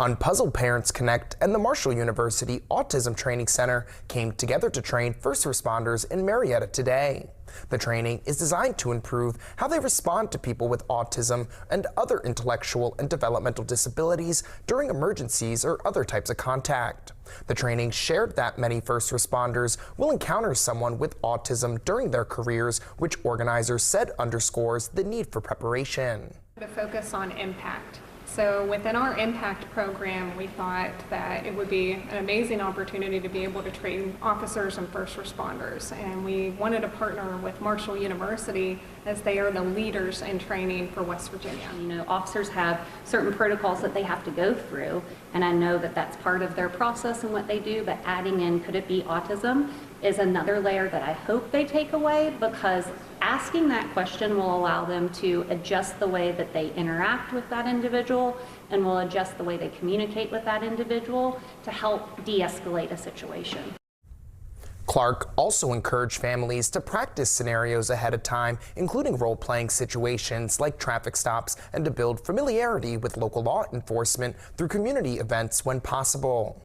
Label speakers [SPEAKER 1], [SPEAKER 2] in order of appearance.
[SPEAKER 1] Unpuzzled Parents Connect and the Marshall University Autism Training Center came together to train first responders in Marietta today. The training is designed to improve how they respond to people with autism and other intellectual and developmental disabilities during emergencies or other types of contact. The training shared that many first responders will encounter someone with autism during their careers, which organizers said underscores the need for preparation.
[SPEAKER 2] The focus on impact. So within our impact program, we thought that it would be an amazing opportunity to be able to train officers and first responders. And we wanted to partner with Marshall University as they are the leaders in training for West Virginia.
[SPEAKER 3] You know, officers have certain protocols that they have to go through, and I know that that's part of their process and what they do, but adding in, could it be autism, is another layer that I hope they take away, because asking that question will allow them to adjust the way that they interact with that individual and will adjust the way they communicate with that individual to help de-escalate a situation.
[SPEAKER 1] Clark also encouraged families to practice scenarios ahead of time, including role-playing situations like traffic stops, and to build familiarity with local law enforcement through community events when possible.